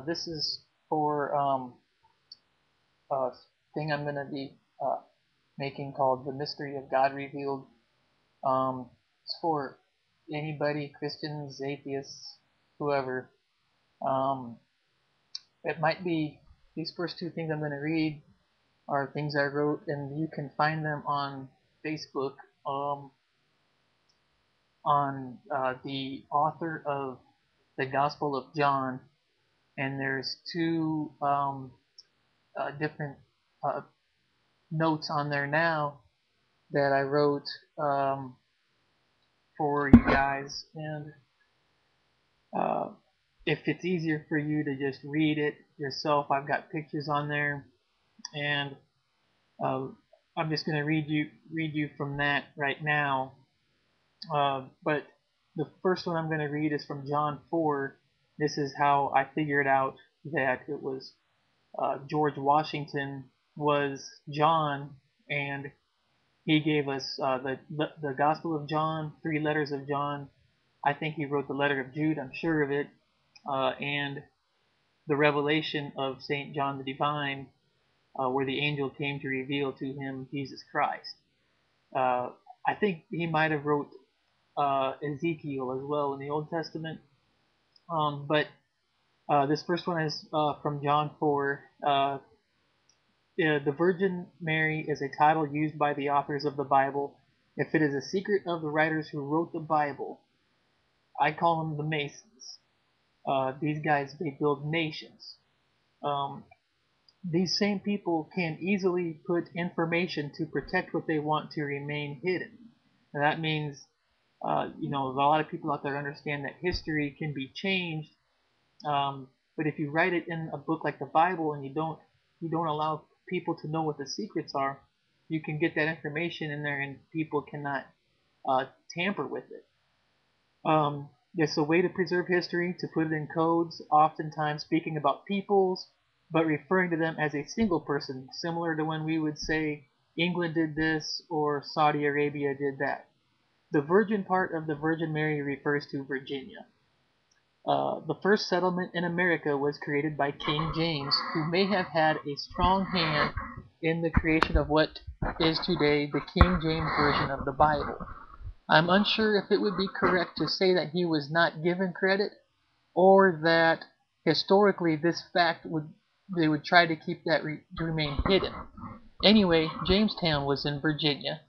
This is for a thing I'm going to be making called The Mystery of God Revealed. It's for anybody, Christians, atheists, whoever. Um, it might be, these first two things I'm going to read are things I wrote, and you can find them on Facebook um, on the author of the Gospel of John. And there's two different uh, notes on there now that I wrote um, for you guys. And uh, if it's easier for you to just read it yourself, I've got pictures on there, and uh, I'm just going to read you from that right now. But the first one I'm going to read is from John 4. This is how I figured out that it was George Washington was John, and he gave us the Gospel of John, 3 letters of John. I think he wrote the letter of Jude, I'm sure of it, and the revelation of Saint John the Divine, where the angel came to reveal to him Jesus Christ. Uh, I think he might have wrote Ezekiel as well in the Old Testament, but this first one is from John 4. The Virgin Mary is a title used by the authors of the Bible. If it is a secret of the writers who wrote the Bible, I call them the Masons. These guys, they build nations. Um, these same people can easily put information to protect what they want to remain hidden. And that means, a lot of people out there understand that history can be changed. But if you write it in a book like the Bible and you don't allow people to know what the secrets are, you can get that information in there and people cannot tamper with it. It's a way to preserve history, to put it in codes, oftentimes speaking about peoples, but referring to them as a single person, similar to when we would say England did this or Saudi Arabia did that. The virgin part of the Virgin Mary refers to Virginia. The first settlement in America was created by King James, who may have had a strong hand in the creation of what is today the King James Version of the Bible. I'm unsure if it would be correct to say that he was not given credit, or that historically this fact they would try to keep that to remain hidden. Anyway, Jamestown was in Virginia.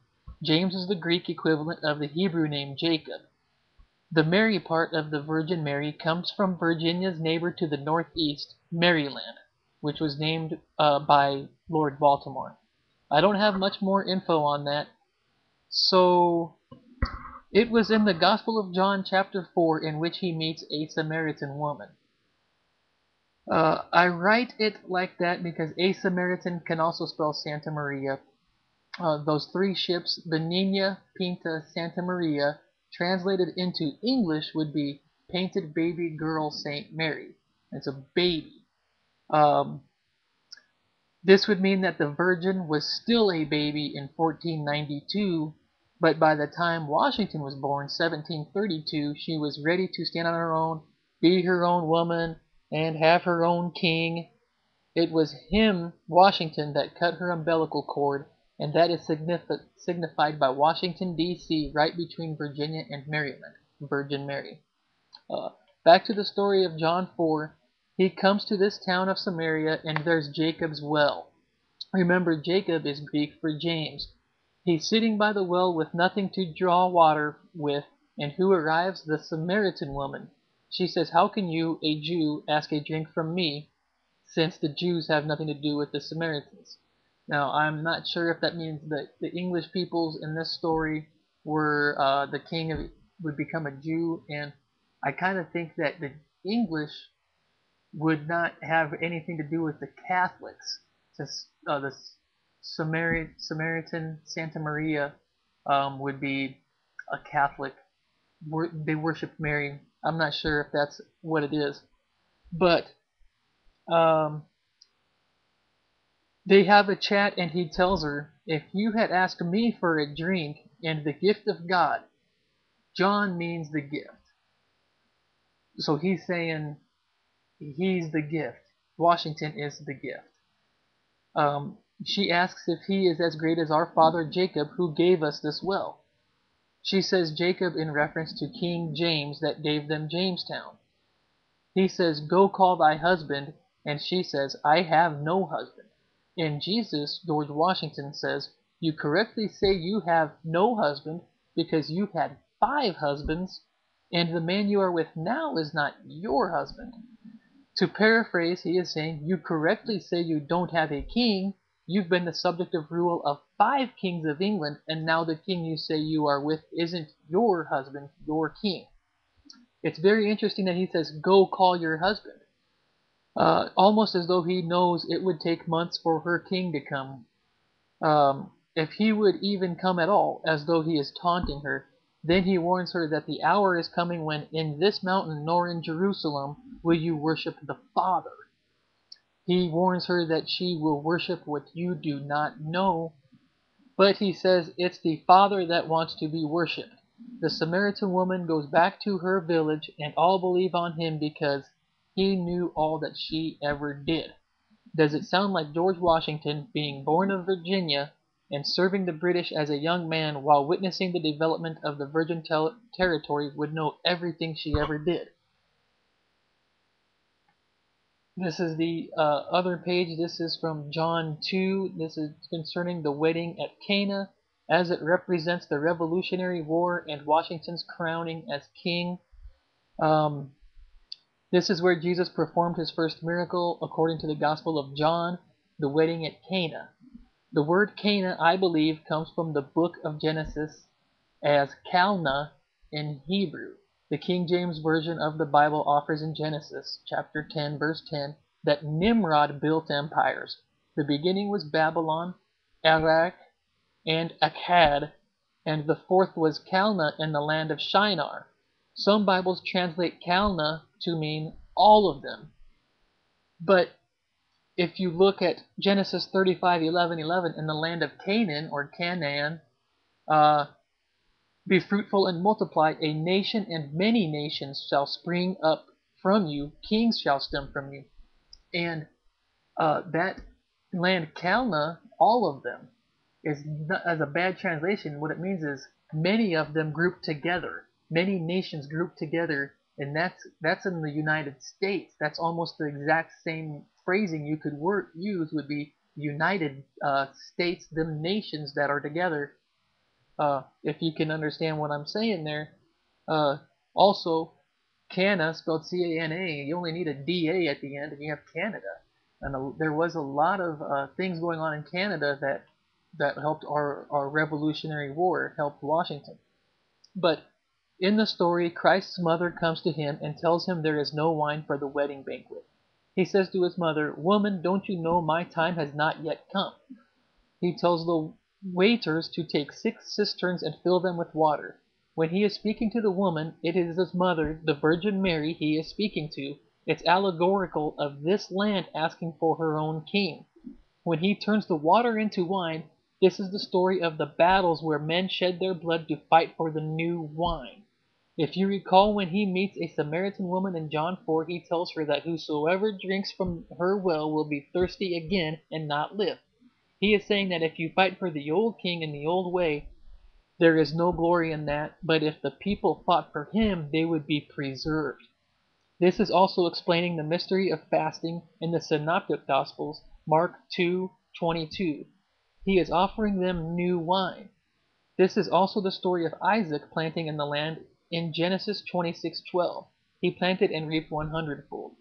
James is the Greek equivalent of the Hebrew name Jacob. The Mary part of the Virgin Mary comes from Virginia's neighbor to the northeast, Maryland, which was named by Lord Baltimore. I don't have much more info on that. So it was in the Gospel of John chapter 4 in which he meets a Samaritan woman. I write it like that because a Samaritan can also spell Santa Maria. Those three ships, the Nina, Pinta, Santa Maria, translated into English would be Painted Baby Girl Saint Mary. It's a baby. This would mean that the Virgin was still a baby in 1492, but by the time Washington was born, 1732, she was ready to stand on her own, be her own woman, and have her own king. It was him, Washington, that cut her umbilical cord, and that is signified by Washington, D.C., right between Virginia and Maryland, Virgin Mary. Back to the story of John 4. He comes to this town of Samaria, and there's Jacob's well. Remember, Jacob is Greek for James. He's sitting by the well with nothing to draw water with, and who arrives? The Samaritan woman. She says, "How can you, a Jew, ask a drink from me, since the Jews have nothing to do with the Samaritans?" Now, I'm not sure if that means that the English peoples in this story were the king would become a Jew, and I kind of think that the English would not have anything to do with the Catholics, since the Samaritan Santa Maria would be a Catholic. They worshiped Mary. I'm not sure if that's what it is, but um, they have a chat, and he tells her, "If you had asked me for a drink and the gift of God," John means the gift. So he's saying, He's the gift. Washington is the gift. She asks if he is as great as our father Jacob, who gave us this well. She says Jacob in reference to King James that gave them Jamestown. He says, "Go call thy husband," and she says, "I have no husband." And Jesus, George Washington, says, "You correctly say you have no husband because you've had 5 husbands, and the man you are with now is not your husband." To paraphrase, he is saying, "You correctly say you don't have a king. You've been the subject of rule of 5 kings of England, and now the king you say you are with isn't your husband, your king." It's very interesting that he says, "Go call your husband," almost as though he knows it would take months for her king to come. If he would even come at all, as though he is taunting her, then he warns her that the hour is coming when in this mountain nor in Jerusalem will you worship the Father. He warns her that she will worship what you do not know, but he says it's the Father that wants to be worshipped. The Samaritan woman goes back to her village, and all believe on him because he knew all that she ever did. Does it sound like George Washington, being born of Virginia and serving the British as a young man while witnessing the development of the Virgin Territory, would know everything she ever did? This is the other page. This is from John 2. This is concerning the wedding at Cana, as it represents the Revolutionary War and Washington's crowning as king. This is where Jesus performed his first miracle, according to the Gospel of John, the wedding at Cana. The word Cana, I believe, comes from the book of Genesis as Calna in Hebrew. The King James Version of the Bible offers in Genesis chapter 10, verse 10, that Nimrod built empires. The beginning was Babylon, Erech, and Akkad, and the fourth was Calna in the land of Shinar. Some Bibles translate Calna to mean all of them. But if you look at Genesis 35:11, in the land of Canaan, or Canaan, be fruitful and multiply, a nation and many nations shall spring up from you, kings shall stem from you. And that land, Calna, all of them, is not, as a bad translation, what it means is many of them grouped together, many nations grouped together, and that's in the United States. That's almost the exact same phrasing you could use would be United States, them nations that are together. If you can understand what I'm saying there. Also, Cana, spelled C-A-N-A, you only need a D-A at the end and you have Canada. And there was a lot of things going on in Canada that helped our Revolutionary War, helped Washington. But in the story, Christ's mother comes to him and tells him there is no wine for the wedding banquet. He says to his mother, "Woman, don't you know my time has not yet come?" He tells the waiters to take 6 cisterns and fill them with water. When he is speaking to the woman, it is his mother, the Virgin Mary, he is speaking to. It's allegorical of this land asking for her own king. When he turns the water into wine, this is the story of the battles where men shed their blood to fight for the new wine. If you recall, when he meets a Samaritan woman in John 4, he tells her that whosoever drinks from her well will be thirsty again and not live. He is saying that if you fight for the old king in the old way, there is no glory in that, but if the people fought for him, they would be preserved. This is also explaining the mystery of fasting in the Synoptic Gospels, Mark 2:22. He is offering them new wine. This is also the story of Isaac planting in the land in Genesis 26:12. He planted and reaped 100-fold.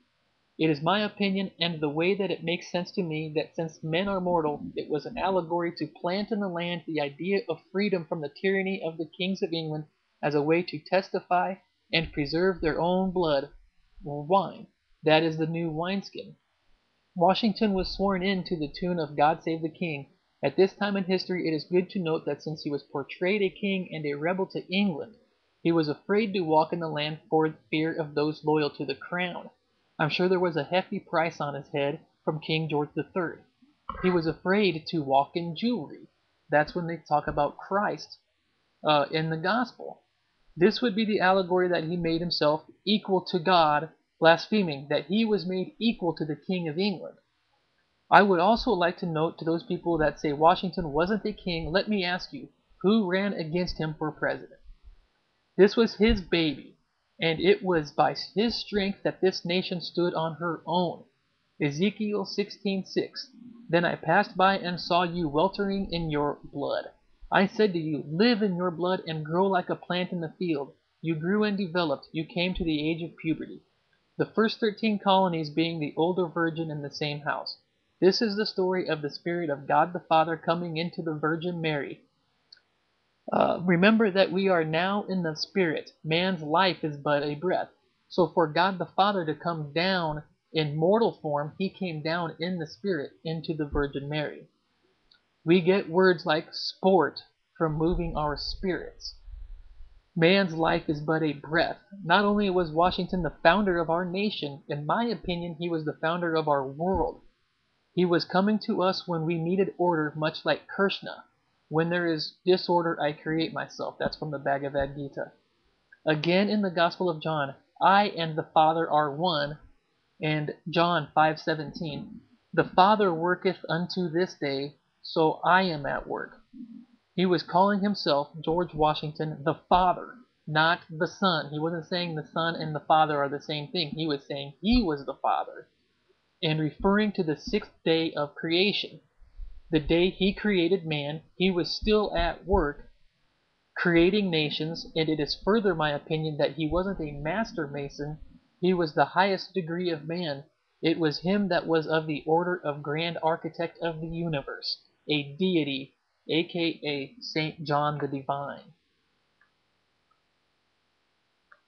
It is my opinion, and the way that it makes sense to me, that since men are mortal, it was an allegory to plant in the land the idea of freedom from the tyranny of the kings of England as a way to testify and preserve their own blood, or wine. That is the new wineskin. Washington was sworn in to the tune of God Save the King. At this time in history, it is good to note that since he was portrayed a king and a rebel to England, he was afraid to walk in the land for fear of those loyal to the crown. I'm sure there was a hefty price on his head from King George III. He was afraid to walk in jewelry. That's when they talk about Christ in the gospel. This would be the allegory that he made himself equal to God blaspheming that he was made equal to the King of England. I would also like to note to those people that say Washington wasn't a king, let me ask you, who ran against him for president? This was his baby, and it was by his strength that this nation stood on her own. Ezekiel 16:6. Then I passed by and saw you weltering in your blood. I said to you, live in your blood and grow like a plant in the field. You grew and developed, you came to the age of puberty. The first 13 colonies being the older virgin in the same house. This is the story of the Spirit of God the Father coming into the Virgin Mary. Remember that we are now in the Spirit. Man's life is but a breath. So for God the Father to come down in mortal form, he came down in the Spirit into the Virgin Mary. We get words like sport from moving our spirits. Man's life is but a breath. Not only was Washington the founder of our nation, in my opinion, he was the founder of our world. He was coming to us when we needed order, much like Krishna. When there is disorder, I create myself. That's from the Bhagavad Gita. Again in the Gospel of John, I and the Father are one, and John 5:17. The Father worketh unto this day, so I am at work. He was calling himself, George Washington, the Father, not the Son. He wasn't saying the Son and the Father are the same thing. He was saying he was the Father, and referring to the sixth day of creation. The day he created man, he was still at work creating nations, and it is further my opinion that he wasn't a master mason, he was the highest degree of man. It was him that was of the order of grand architect of the universe, a deity, aka Saint John the Divine.